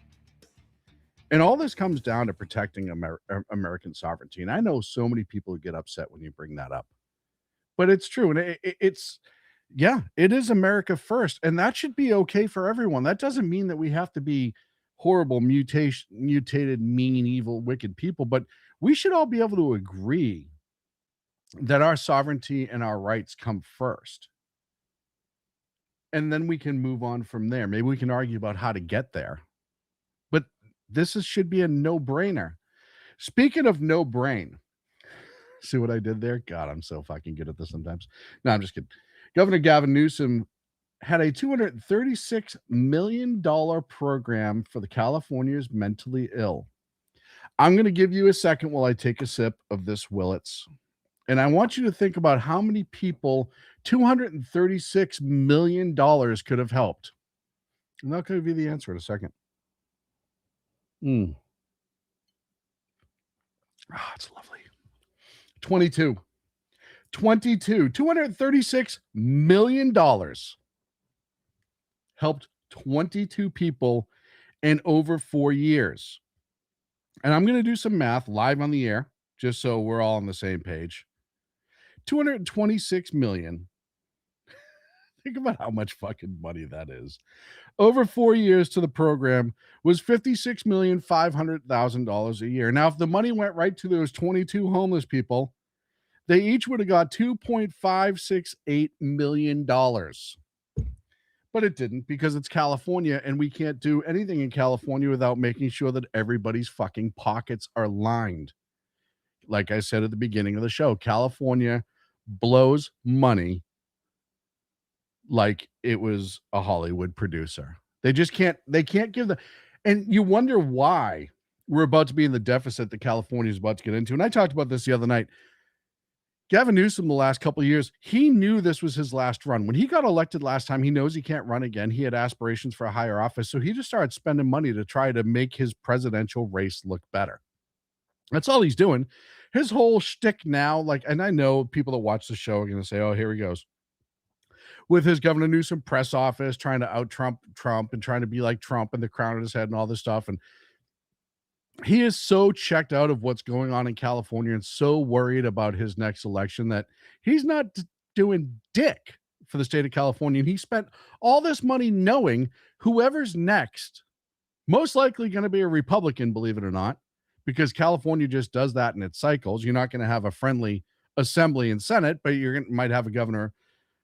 And all this comes down to protecting American sovereignty. And I know so many people get upset when you bring that up. But it's true. And it is America first. And that should be okay for everyone. That doesn't mean that we have to be horrible, mutated, mean, evil, wicked people. But we should all be able to agree that our sovereignty and our rights come first. And then we can move on from there. Maybe we can argue about how to get there. But should be a no-brainer. Speaking of no brain, see what I did there? God, I'm so fucking good at this sometimes. No, I'm just kidding. Governor Gavin Newsom had a $236 million program for the California's mentally ill. I'm going to give you a second while I take a sip of this Willits. And I want you to think about how many people $236 million could have helped. And I'll give you the answer in a second. It's lovely. 22. $236 million helped 22 people in over 4 years. And I'm going to do some math live on the air, just so we're all on the same page. 226 million. Think about how much fucking money that is. Over 4 years to the program was $56,500,000 a year. Now, if the money went right to those 22 homeless people, They each would have got $2.568 million. But it didn't, because it's California, and we can't do anything in California without making sure that everybody's fucking pockets are lined. Like I said at the beginning of the show, California blows money like it was a Hollywood producer. They can't give the, and you wonder why we're about to be in the deficit that California is about to get into. And I talked about this the other night. Gavin Newsom, the last couple of years, he knew this was his last run. When he got elected last time, he knows he can't run again. He had aspirations for a higher office. So he just started spending money to try to make his presidential race look better. That's all he's doing. His whole shtick now, like, and I know people that watch the show are going to say, oh, here he goes. With his Governor Newsom press office, trying to out-Trump Trump and trying to be like Trump and the crown on his head and all this stuff. And he is so checked out of what's going on in California and so worried about his next election that he's not doing dick for the state of California. And he spent all this money knowing whoever's next, most likely going to be a Republican, believe it or not, because California just does that in its cycles. You're not going to have a friendly assembly and Senate, but might have a governor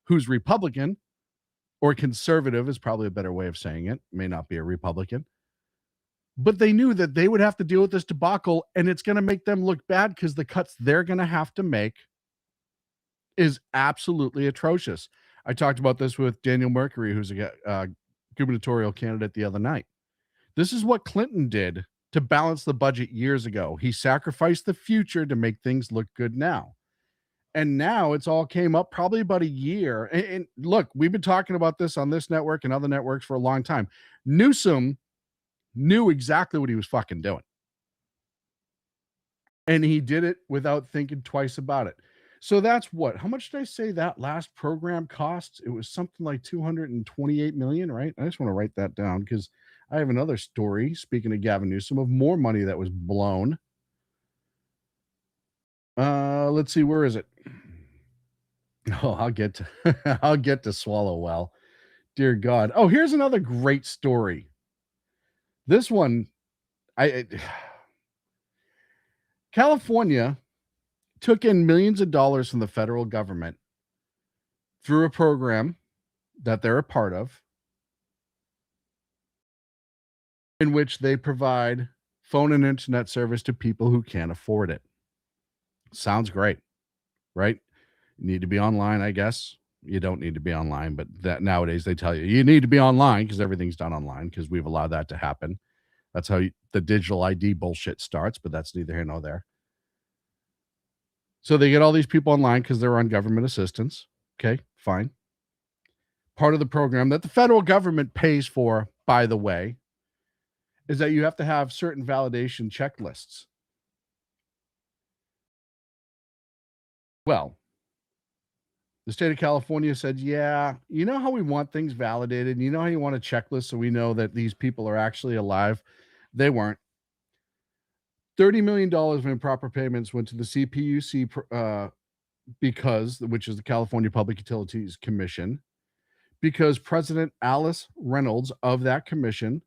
who's Republican, or conservative is probably a better way of saying it. May not be a Republican. But they knew that they would have to deal with this debacle, and it's going to make them look bad because the cuts they're going to have to make is absolutely atrocious. I talked about this with Daniel Mercury, who's a gubernatorial candidate, the other night. This is what Clinton did to balance the budget years ago. He sacrificed the future to make things look good now. And now it's all came up probably about a year. And look, we've been talking about this on this network and other networks for a long time. Newsom knew exactly what he was fucking doing. And he did it without thinking twice about it. So that's what, how much did I say that last program costs? It was something like $228 million, right? I just want to write that down because I have another story, speaking of Gavin Newsom, of more money that was blown. Let's see, where is it? Oh, I'll get to swallow well. Dear God. Oh, here's another great story. This one, California took in millions of dollars from the federal government through a program that they're a part of, in which they provide phone and internet service to people who can't afford it. Sounds great, right? You need to be online, I guess. You don't need to be online, but that nowadays they tell you need to be online because everything's done online because we've allowed that to happen. That's how the digital ID bullshit starts, but that's neither here nor there. So they get all these people online because they're on government assistance. Okay, fine. Part of the program that the federal government pays for, by the way, is that you have to have certain validation checklists. Well, the state of California said, yeah, you know how we want things validated? You know how you want a checklist so we know that these people are actually alive? They weren't. $30 million of improper payments went to the CPUC which is the California Public Utilities Commission, because President Alice Reynolds of that commission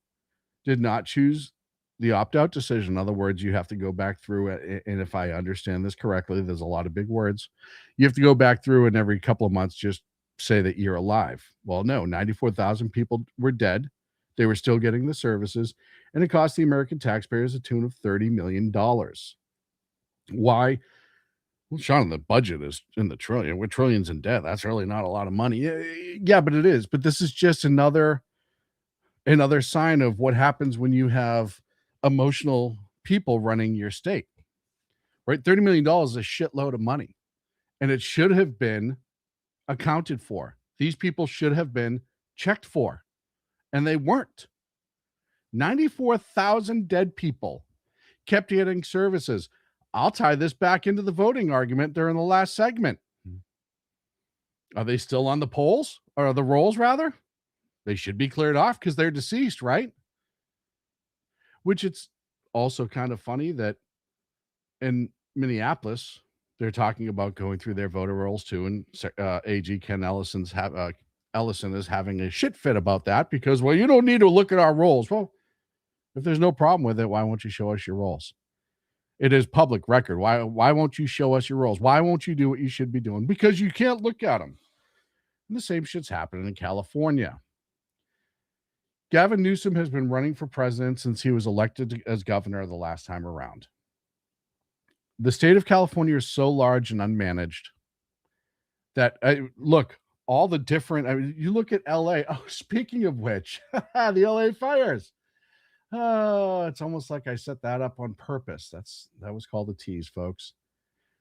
did not choose the opt-out decision. In other words, you have to go back through it, and if I understand this correctly, there's a lot of big words. You have to go back through and every couple of months just say that you're alive. Well, no, 94,000 people were dead. They were still getting the services, and it cost the American taxpayers a tune of $30 million. Why? Well, Sean, the budget is in the trillion. We're trillions in debt. That's really not a lot of money. Yeah, but it is. But this is just another sign of what happens when you have emotional people running your state, right? $30 million is a shitload of money, and it should have been accounted for. These people should have been checked for, and they weren't. 94,000 dead people kept getting services. I'll tie this back into the voting argument during the last segment. Are they still on the polls, or the rolls rather? They should be cleared off because they're deceased, right? Which it's also kind of funny that in Minneapolis, they're talking about going through their voter rolls too. And AG Ken Ellison is having a shit fit about that because, well, you don't need to look at our rolls. Well, if there's no problem with it, why won't you show us your rolls? It is public record. Why won't you show us your rolls? Why won't you do what you should be doing? Because you can't look at them. And the same shit's happening in California. Gavin Newsom has been running for president since he was elected as governor the last time around. The state of California is so large and unmanaged that, look, all the different, you look at LA. Oh, speaking of which, the LA fires. Oh, it's almost like I set that up on purpose. That was called a tease, folks.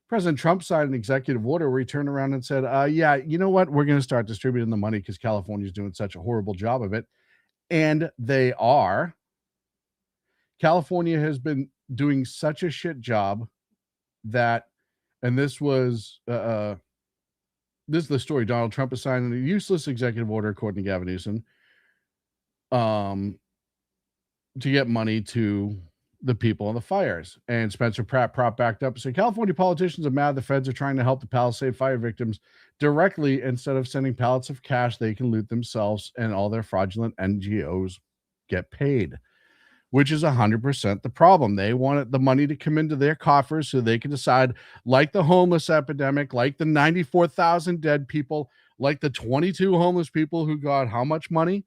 President Trump signed an executive order where he turned around and said, yeah, you know what? We're going to start distributing the money because California is doing such a horrible job of it. And they are. California has been doing such a shit job that, and this was, this is the story. Donald Trump is signing a useless executive order, according to Gavin Newsom, to get money to the people in the fires. And Spencer Pratt backed up and said, California politicians are mad the feds are trying to help the Palisade fire victims directly instead of sending pallets of cash they can loot themselves, and all their fraudulent NGOs get paid, which is 100% the problem. They wanted the money to come into their coffers so they can decide, like the homeless epidemic, like the 94,000 dead people, like the 22 homeless people who got how much money,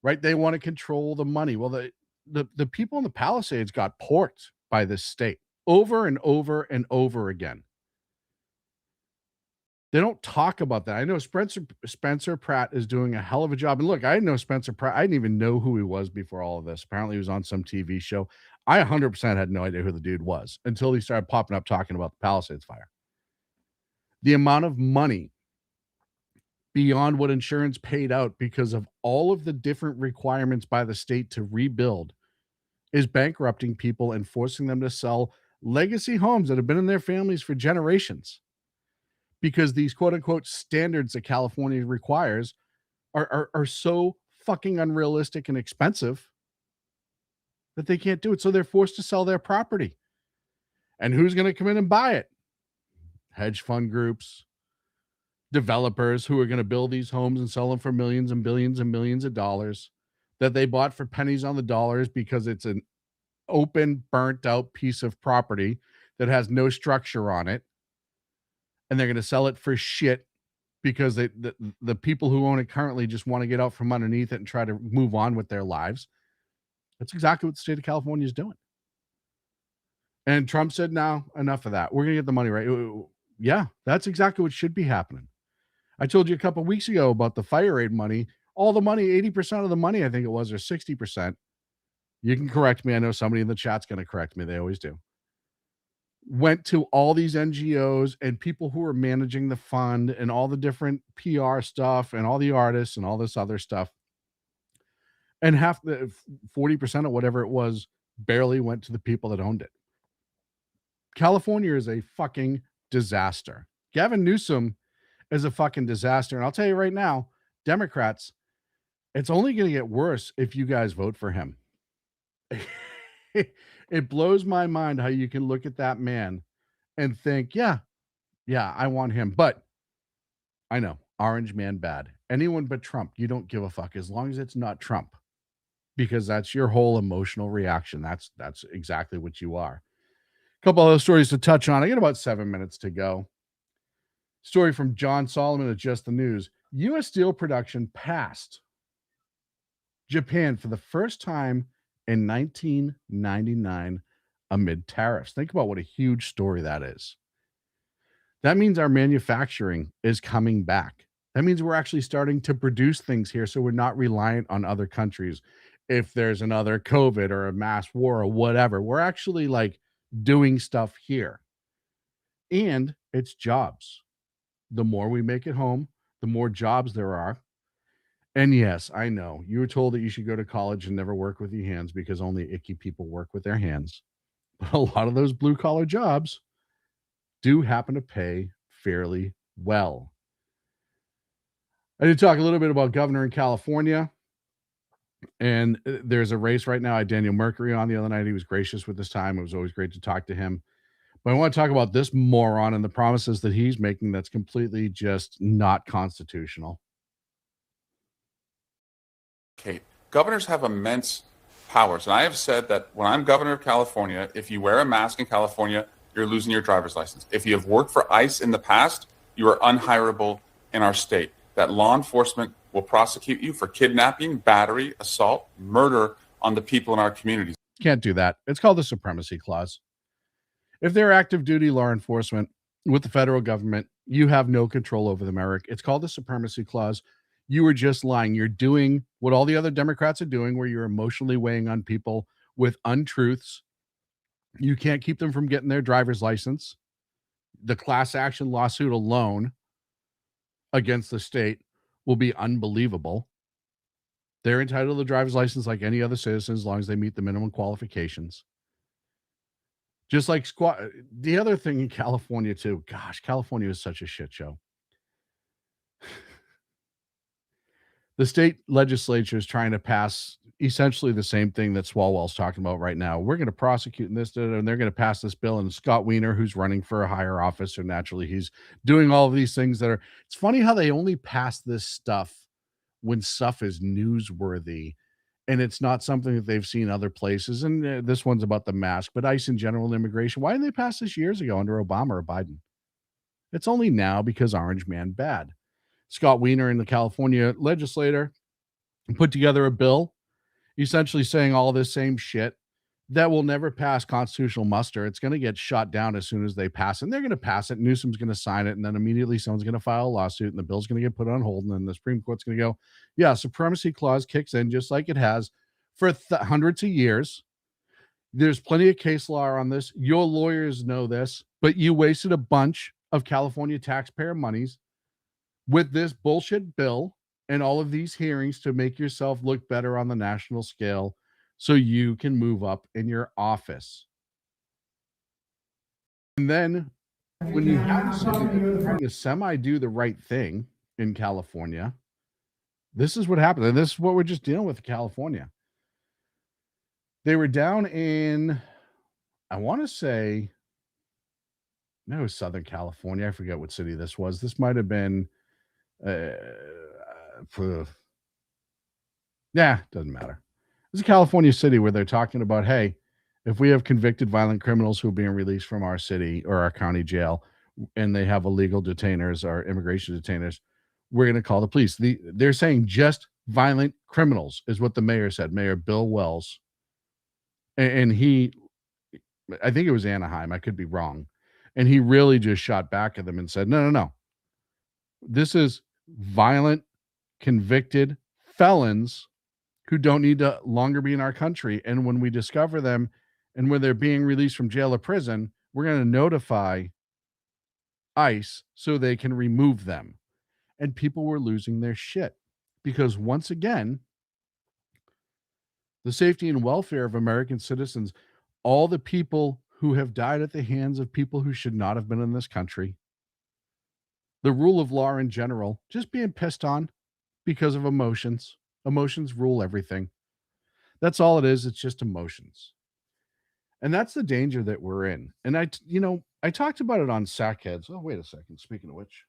right? They want to control the money. Well, the people in the Palisades got porked by this state over and over and over again. They don't talk about that. I know Spencer Pratt is doing a hell of a job. And look, I didn't know Spencer Pratt. I didn't even know who he was before all of this. Apparently he was on some TV show. I 100% had no idea who the dude was until he started popping up talking about the Palisades fire. The amount of money beyond what insurance paid out because of all of the different requirements by the state to rebuild is bankrupting people and forcing them to sell legacy homes that have been in their families for generations, because these quote unquote standards that California requires are so fucking unrealistic and expensive that they can't do it. So they're forced to sell their property. And who's going to come in and buy it? Hedge fund groups, developers who are going to build these homes and sell them for millions and billions and millions of dollars that they bought for pennies on the dollars because it's an open, burnt out piece of property that has no structure on it. And they're going to sell it for shit because the people who own it currently just want to get out from underneath it and try to move on with their lives. That's exactly what the state of California is doing. And Trump said, no, enough of that. We're going to get the money right. Yeah, that's exactly what should be happening. I told you a couple of weeks ago about the fire aid money. All the money, 80% of the money, I think it was, or 60%. You can correct me. I know somebody in the chat's going to correct me. They always do. Went to all these NGOs and people who are managing the fund and all the different PR stuff and all the artists and all this other stuff. And half the 40% of whatever it was barely went to the people that owned it. California is a fucking disaster. Gavin Newsom is a fucking disaster. And I'll tell you right now, Democrats, it's only going to get worse if you guys vote for him. It blows my mind how you can look at that man and think, yeah, I want him. But I know, orange man bad. Anyone but Trump, you don't give a fuck as long as it's not Trump, because that's your whole emotional reaction. That's exactly what you are. A couple other stories to touch on. I got about 7 minutes to go. Story from John Solomon at Just the News. U.S. steel production passed Japan for the first time in 1999 amid tariffs. Think about what a huge story that is. That means our manufacturing is coming back. That means we're actually starting to produce things here, so we're not reliant on other countries. If there's another COVID or a mass war or whatever, we're actually like doing stuff here. And it's jobs. The more we make it home, the more jobs there are. And yes, I know you were told that you should go to college and never work with your hands because only icky people work with their hands. But a lot of those blue collar jobs do happen to pay fairly well. I did talk a little bit about governor in California. And there's a race right now. I had Daniel Mercury on the other night. He was gracious with his time. It was always great to talk to him. But I want to talk about this moron and the promises that he's making that's completely just not constitutional. Kate, governors have immense powers. And I have said that when I'm governor of California, if you wear a mask in California, you're losing your driver's license. If you have worked for ICE in the past, you are unhirable in our state. That law enforcement will prosecute you for kidnapping, battery, assault, murder on the people in our communities. Can't do that. It's called the Supremacy Clause. If they're active duty law enforcement with the federal government, you have no control over them, Eric. It's called the Supremacy Clause. You were just lying. You're doing what all the other Democrats are doing, where you're emotionally weighing on people with untruths. You can't keep them from getting their driver's license. The class action lawsuit alone against the state will be unbelievable. They're entitled to a driver's license like any other citizen as long as they meet the minimum qualifications. Just like the other thing in California too. Gosh, California is such a shit show. The state legislature is trying to pass essentially the same thing that Swalwell's talking about right now. We're going to prosecute this, and they're going to pass this bill. And Scott Wiener, who's running for a higher office, so naturally he's doing all of these things that are. It's funny how they only pass this stuff when stuff is newsworthy, and it's not something that they've seen other places. And this one's about the mask, but ICE in general and immigration. Why didn't they pass this years ago under Obama or Biden? It's only now because Orange Man bad. Scott Wiener in the California legislature put together a bill essentially saying all this same shit that will never pass constitutional muster. It's going to get shot down as soon as they pass it. And they're going to pass it. Newsom's going to sign it. And then immediately someone's going to file a lawsuit and the bill's going to get put on hold. And then the Supreme Court's going to go, yeah, Supremacy Clause kicks in just like it has for hundreds of years. There's plenty of case law on this. Your lawyers know this, but you wasted a bunch of California taxpayer monies with this bullshit bill and all of these hearings to make yourself look better on the national scale so you can move up in your office. And then when you have somebody trying to semi-do the right thing in California, this is what happened. And this is what we're just dealing with in California. They were down in, I want to say, no, it was Southern California. I forget what city this was. This might have been doesn't matter. It's a California city where they're talking about, hey, if we have convicted violent criminals who are being released from our city or our county jail and they have illegal detainers or immigration detainers, we're going to call the police. They're saying just violent criminals is what the mayor said, Mayor Bill Wells. And he, I think it was Anaheim, I could be wrong. And he really just shot back at them and said, no. This is violent, convicted felons who don't need to longer be in our country. And when we discover them and when they're being released from jail or prison, we're going to notify ICE so they can remove them. And people were losing their shit because once again, the safety and welfare of American citizens, all the people who have died at the hands of people who should not have been in this country, the rule of law in general, just being pissed on because of emotions. Emotions rule everything. That's all it is. It's just emotions. And that's the danger that we're in. And I talked about it on Sackheads. Oh, wait a second. Speaking of which.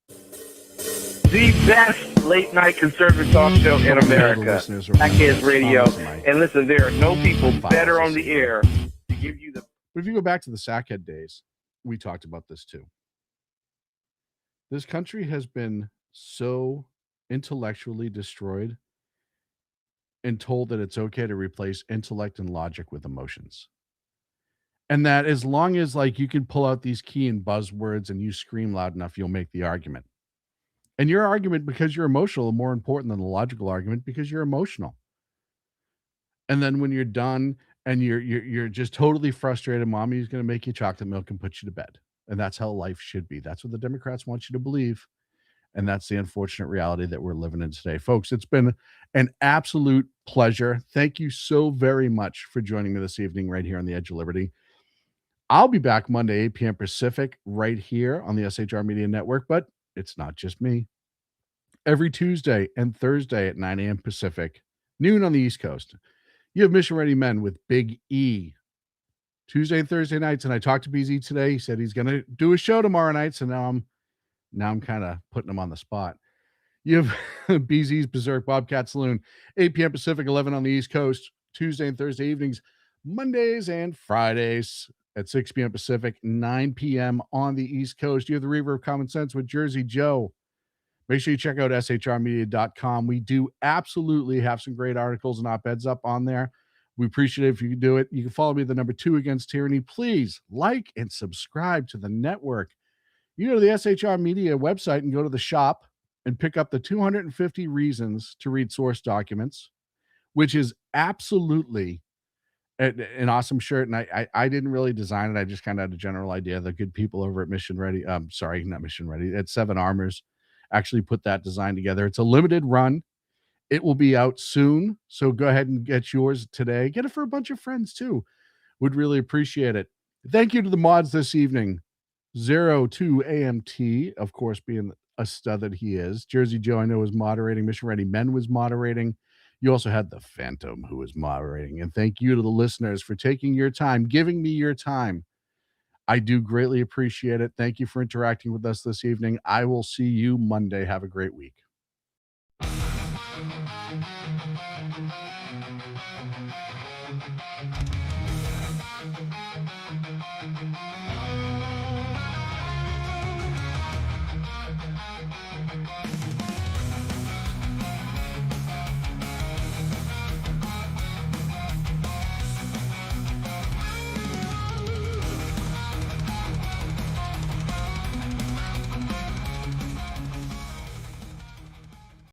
The best late night conservative talk show in America. SHR Radio. And listen, there are no people better on the air to give you the. But if you go back to the Sackhead days, we talked about this too. This country has been so intellectually destroyed and told that it's okay to replace intellect and logic with emotions. And that as long as you can pull out these key and buzzwords and you scream loud enough, you'll make the argument. And your argument, because you're emotional, is more important than the logical argument because you're emotional. And then when you're done and you're just totally frustrated, mommy's going to make you chocolate milk and put you to bed. And that's how life should be. That's what the Democrats want you to believe. And that's the unfortunate reality that we're living in today. Folks, it's been an absolute pleasure. Thank you so very much for joining me this evening right here on the Edge of Liberty. I'll be back Monday, 8 p.m. Pacific, right here on the SHR Media Network. But it's not just me. Every Tuesday and Thursday at 9 a.m. Pacific, noon on the East Coast, you have Mission Ready Men with Big E. Tuesday and Thursday nights, and I talked to BZ today. He said he's going to do a show tomorrow night, so now I'm kind of putting him on the spot. You have BZ's Berserk Bobcat Saloon, 8 p.m. Pacific, 11 on the East Coast. Tuesday and Thursday evenings, Mondays and Fridays at 6 p.m. Pacific, 9 p.m. on the East Coast. You have the Reaver of Common Sense with Jersey Joe. Make sure you check out shrmedia.com. We do absolutely have some great articles and op-eds up on there. We appreciate it if you can do it. You can follow me at the number 2 Against Tyranny. Please like and subscribe to the network. You go to the SHR Media website and go to the shop and pick up the 250 Reasons to Read Source Documents, which is absolutely an awesome shirt. And I didn't really design it. I just kind of had a general idea. The good people over at Mission Ready, sorry, not Mission Ready, at Seven Armors actually put that design together. It's a limited run. It will be out soon. So go ahead and get yours today. Get it for a bunch of friends too. Would really appreciate it. Thank you to the mods this evening. 02AMT, of course, being a stud that he is. Jersey Joe, I know, was moderating. Mission Ready Men was moderating. You also had the Phantom, who was moderating. And thank you to the listeners for taking your time, giving me your time. I do greatly appreciate it. Thank you for interacting with us this evening. I will see you Monday. Have a great week.